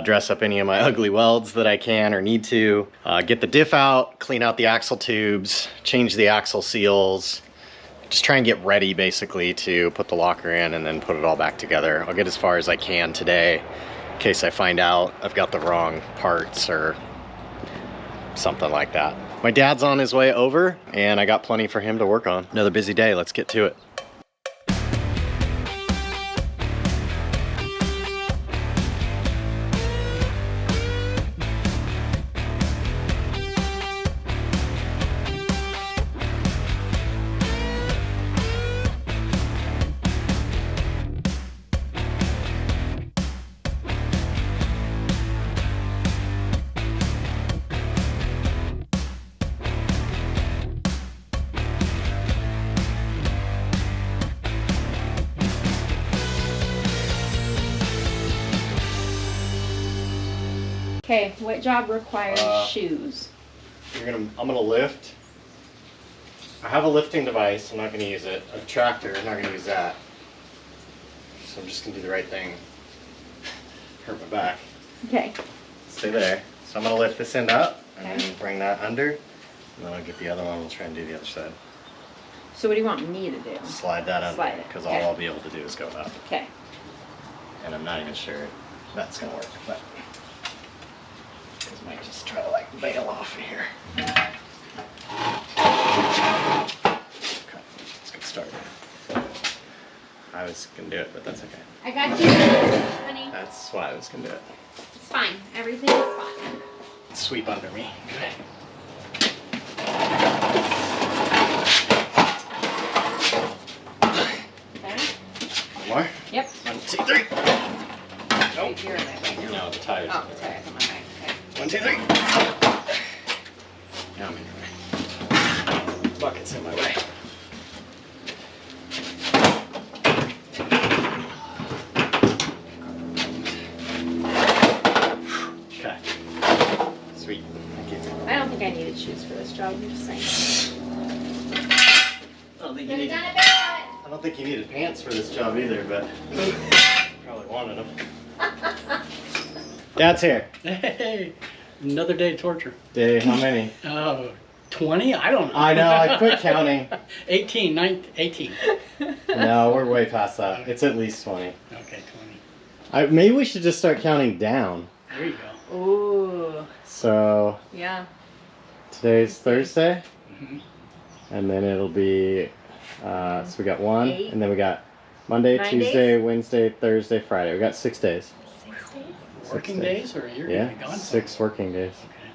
dress up any of my ugly welds that I can or need to, get the diff out, clean out the axle tubes, change the axle seals, just try and get ready basically to put the locker in and then put it all back together. I'll get as far as I can today in case I find out I've got the wrong parts or something like that. My dad's on his way over and I got plenty for him to work on. Another busy day, let's get to it. Okay, what job requires shoes? I'm gonna lift. I have a lifting device, I'm not gonna use it. A tractor, I'm not gonna use that. So I'm just gonna do the right thing. Hurt my back. Okay. Stay there. So I'm gonna lift this end up and then bring that under. And then I'll get the other one, we'll try and do the other side. So what do you want me to do? Slide that under. Slide it. Because Okay. all I'll be able to do is go up. Okay. And I'm not even sure that's gonna work, but I might just try to like bail off of here. Okay, let's get started. I was gonna do it, but that's okay. I got you, honey. That's why I was gonna do it. It's fine. Everything is fine. Sweep under me. Okay. Okay. One more. Yep. 1, 2, 3. Nope. You're in my way. No, the tires. Oh, the tires on my way. Okay. 1, 2, 3. Now I'm in your way. Bucket's in my way. Okay. Sweet. Thank you. I don't think I needed shoes for this job, I'm just saying. I don't think Could have done it better. I don't think you needed pants for this job either, but probably wanted them. Dad's here. Hey, another day of torture. Day, how many? 20? I don't know. I know, I quit counting. 18, 19, 18. No, we're way past that. It's at least 20. Okay, 20. Maybe we should just start counting down. There you go. Ooh. So, Yeah. today's Thursday, Mhm. and then it'll be, so we got 1, 8. and then we got Monday, 9 Tuesday, days? Wednesday, Thursday, Friday. We got 6 days. 6 days? Working days, or you're Yeah, gonna be gone? 6 working days. Okay.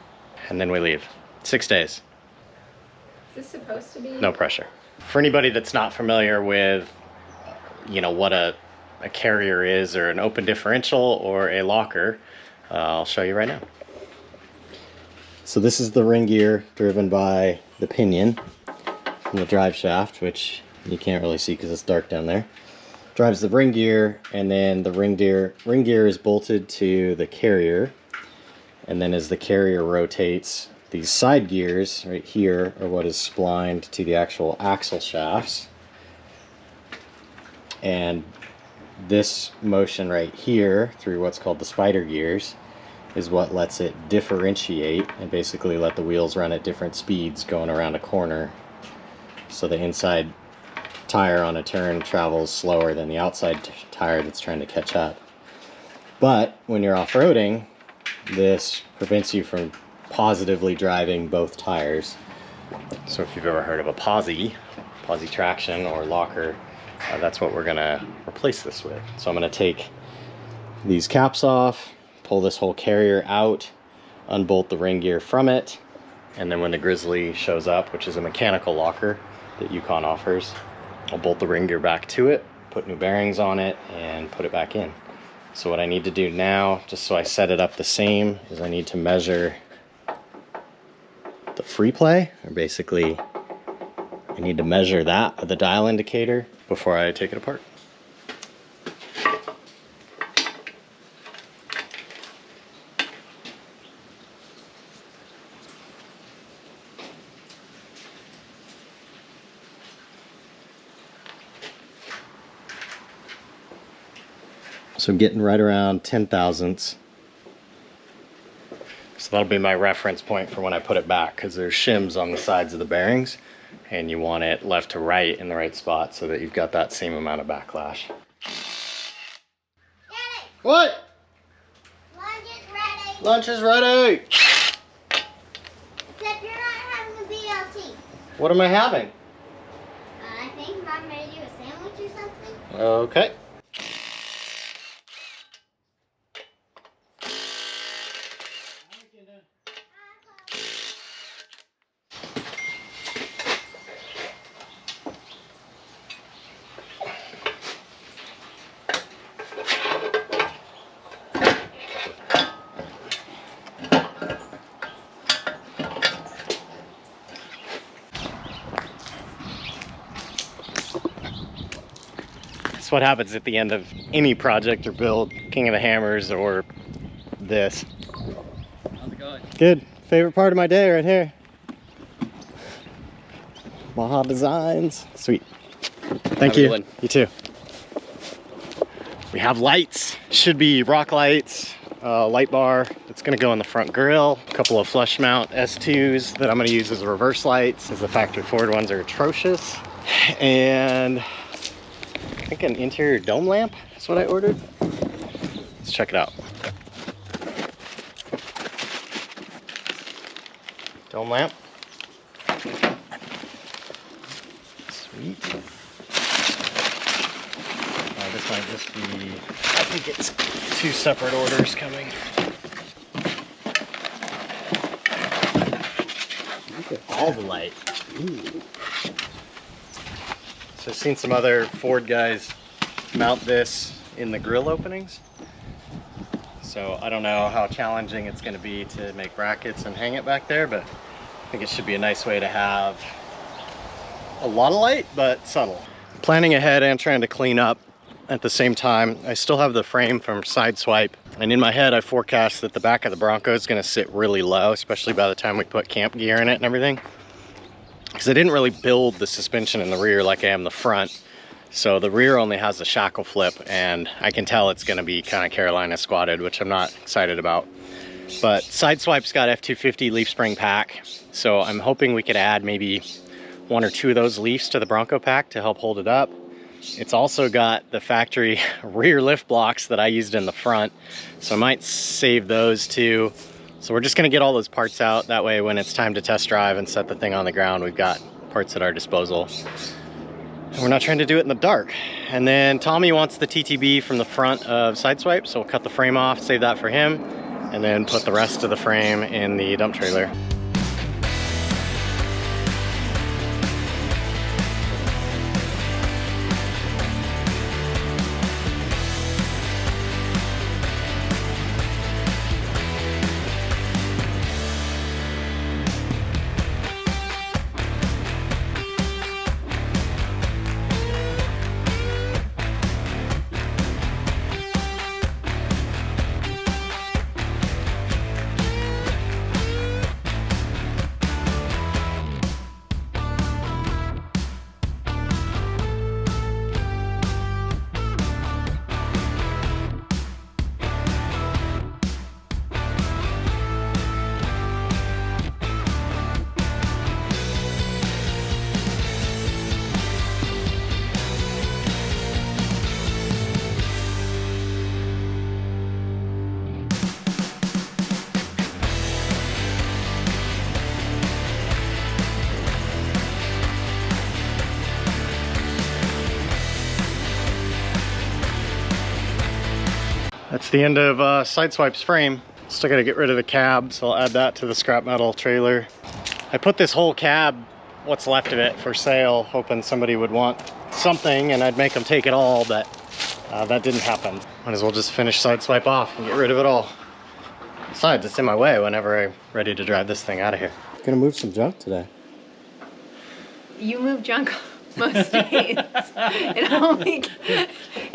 And then we leave. 6 days. Is this supposed to be? No pressure. For anybody that's not familiar with, you know, what a carrier is, or an open differential, or a locker, I'll show you right now. So this is the ring gear driven by the pinion from the drive shaft, which you can't really see because it's dark down there. Drives the ring gear, and then the ring gear is bolted to the carrier, and then as the carrier rotates, these side gears right here are what is splined to the actual axle shafts, and this motion right here through what's called the spider gears is what lets it differentiate and basically let the wheels run at different speeds going around a corner, so the inside tire on a turn travels slower than the outside tire that's trying to catch up. But when you're off-roading, this prevents you from positively driving both tires. So if you've ever heard of a posi traction or locker, that's what we're gonna replace this with. So I'm gonna take these caps off, pull this whole carrier out, unbolt the ring gear from it, and then when the Grizzly shows up, which is a mechanical locker that Yukon offers, I'll bolt the ring gear back to it, put new bearings on it, and put it back in. So what I need to do now, just so I set it up the same, is I need to measure the free play, or basically I need to measure that with the dial indicator before I take it apart. So I'm getting right around 10 thousandths. So that'll be my reference point for when I put it back, because there's shims on the sides of the bearings and you want it left to right in the right spot so that you've got that same amount of backlash. Daddy, What? lunch is ready. Lunch is ready! Except you're not having a BLT. What am I having? I think Mom made you a sandwich or something. Okay. That's what happens at the end of any project or build, King of the Hammers or this. How's it going? Good. Favorite part of my day right here. Baja Designs. Sweet. Thank you. You too. We have lights. Should be rock lights, light bar. It's gonna go in the front grille. A couple of flush mount S2s that I'm gonna use as reverse lights, as the factory Ford ones are atrocious. And I think an interior dome lamp is what I ordered. Let's check it out. Dome lamp. Sweet. This might just be, I think it's 2 separate orders coming. Look at all the light. Ooh. So I've seen some other Ford guys mount this in the grill openings. So I don't know how challenging it's going to be to make brackets and hang it back there, but I think it should be a nice way to have a lot of light, but subtle. Planning ahead and trying to clean up at the same time. I still have the frame from Sideswipe, and in my head I forecast that the back of the Bronco is going to sit really low, especially by the time we put camp gear in it and everything. Because I didn't really build the suspension in the rear like I am the front. So the rear only has a shackle flip, and I can tell it's going to be kind of Carolina squatted, which I'm not excited about. But Sideswipe's got F250 leaf spring pack, so I'm hoping we could add maybe 1 or 2 of those leafs to the Bronco pack to help hold it up. It's also got the factory rear lift blocks that I used in the front, so I might save those too. So we're just going to get all those parts out. That way when it's time to test drive and set the thing on the ground, we've got parts at our disposal. And we're not trying to do it in the dark. And then Tommy wants the TTB from the front of Sideswipe, so we'll cut the frame off, save that for him, and then put the rest of the frame in the dump trailer. That's the end of Sideswipe's frame. Still gotta get rid of the cab, so I'll add that to the scrap metal trailer. I put this whole cab, what's left of it, for sale, hoping somebody would want something and I'd make them take it all, but that didn't happen. Might as well just finish Sideswipe off and get rid of it all. Besides, it's in my way whenever I'm ready to drive this thing out of here. Gonna move some junk today. You move junk most days. It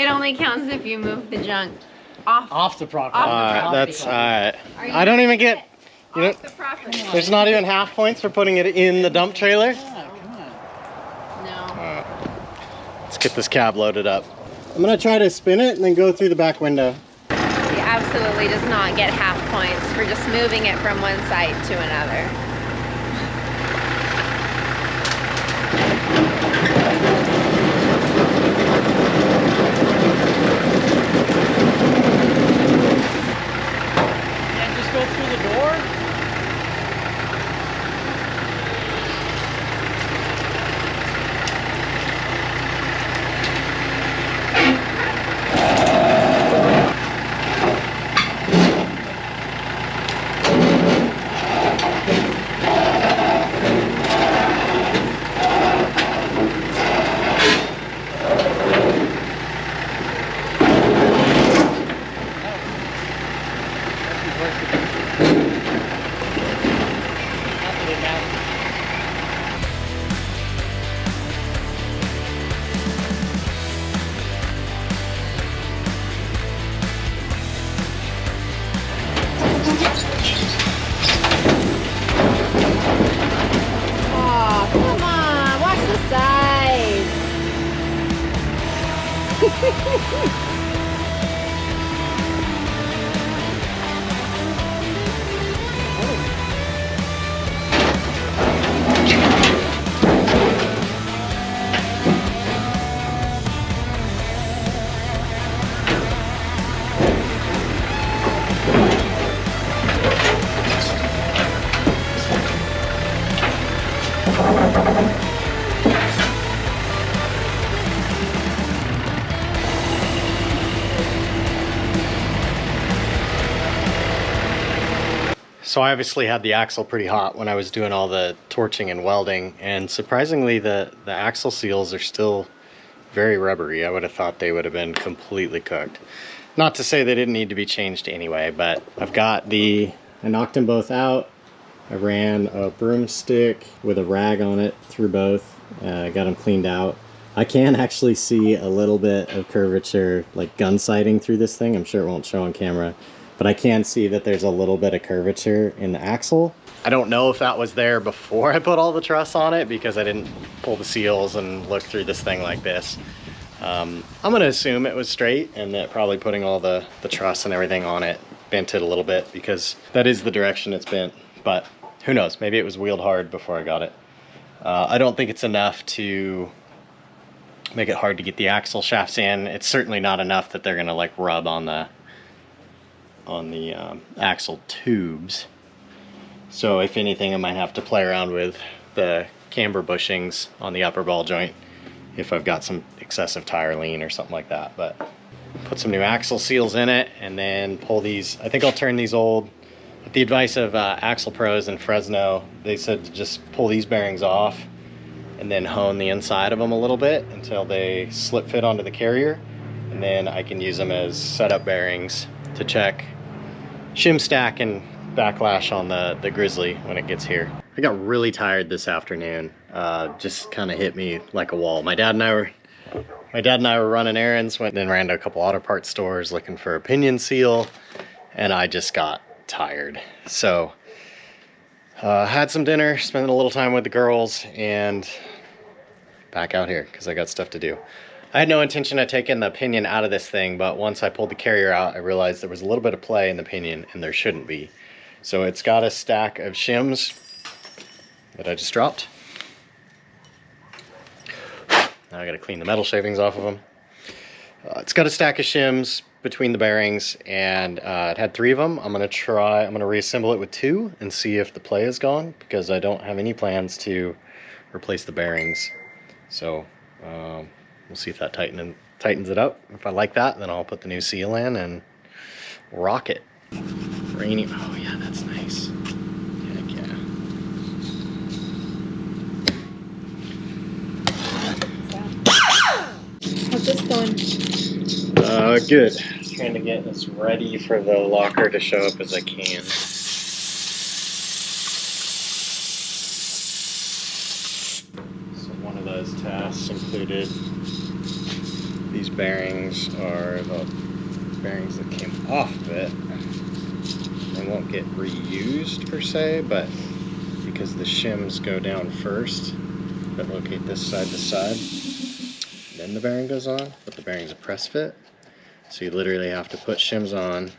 only counts if you move the junk off the property. That's alright. I don't even get, you know, the property. there's not even half points for putting it in the dump trailer. Yeah, come on. No. Let's get this cab loaded up. I'm gonna try to spin it and then go through the back window. He absolutely does not get half points for just moving it from one site to another. And just go through the door. Oh, come on, watch the sides. So I obviously had the axle pretty hot when I was doing all the torching and welding, and surprisingly the axle seals are still very rubbery. I would have thought they would have been completely cooked. Not to say they didn't need to be changed anyway, but I knocked them both out. I ran a broomstick with a rag on it through both, got them cleaned out. I can actually see a little bit of curvature, like gun sighting through this thing. I'm sure it won't show on camera, but I can see that there's a little bit of curvature in the axle. I don't know if that was there before I put all the truss on it because I didn't pull the seals and look through this thing like this. I'm gonna assume it was straight and that probably putting all the truss and everything on it bent it a little bit because that is the direction it's bent, but who knows, maybe it was wheeled hard before I got it. I don't think it's enough to make it hard to get the axle shafts in. It's certainly not enough that they're gonna like rub on the axle tubes. So if anything, I might have to play around with the camber bushings on the upper ball joint if I've got some excessive tire lean or something like that. But put some new axle seals in it and then pull these. I think I'll turn these old, with the advice of Axle Pros in Fresno, they said to just pull these bearings off and then hone the inside of them a little bit until they slip fit onto the carrier, and then I can use them as setup bearings to check shim stack and backlash on the Grizzly when it gets here. I got really tired this afternoon. Just kind of hit me like a wall. My dad and I were running errands, went and ran to a couple auto parts stores looking for a pinion seal, and I just got tired. So had some dinner, spent a little time with the girls, and back out here because I got stuff to do. I had no intention of taking the pinion out of this thing, but once I pulled the carrier out, I realized there was a little bit of play in the pinion, and there shouldn't be. So it's got a stack of shims that I just dropped. Now I gotta clean the metal shavings off of them. It's got a stack of shims between the bearings, and it had 3 of them. I'm gonna reassemble it with 2 and see if the play is gone, because I don't have any plans to replace the bearings. So we'll see if that tightens it up. If I like that, then I'll put the new seal in and rocket. Rainy, oh yeah, that's nice. Heck yeah. How's this going? Good. Trying to get as ready for the locker to show up as I can. So one of those tasks included, these bearings are the bearings that came off of it. They won't get reused per se, but because the shims go down first that locate this side to side, then the bearing goes on, but the bearing's a press fit. So you literally have to put shims on,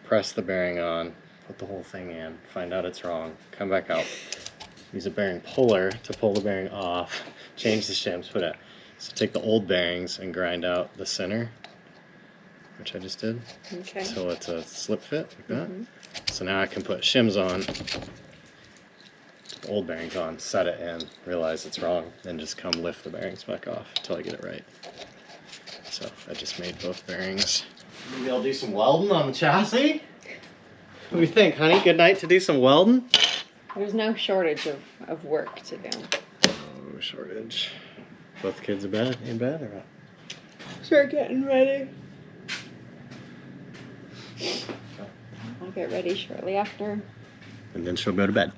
press the bearing on, put the whole thing in, find out it's wrong, come back out, use a bearing puller to pull the bearing off, change the shims, put it. So take the old bearings and grind out the center, which I just did. Okay. So it's a slip fit like that. So now I can put shims on, old bearings on, set it in, realize it's wrong, then just come lift the bearings back off until I get it right. So I just made both bearings. Maybe I'll do some welding on the chassis. What do you think, honey? Good night to do some welding? There's no shortage of work to do. No shortage. Both kids in bed or what? Start getting ready. I'll get ready shortly after. And then she'll go to bed.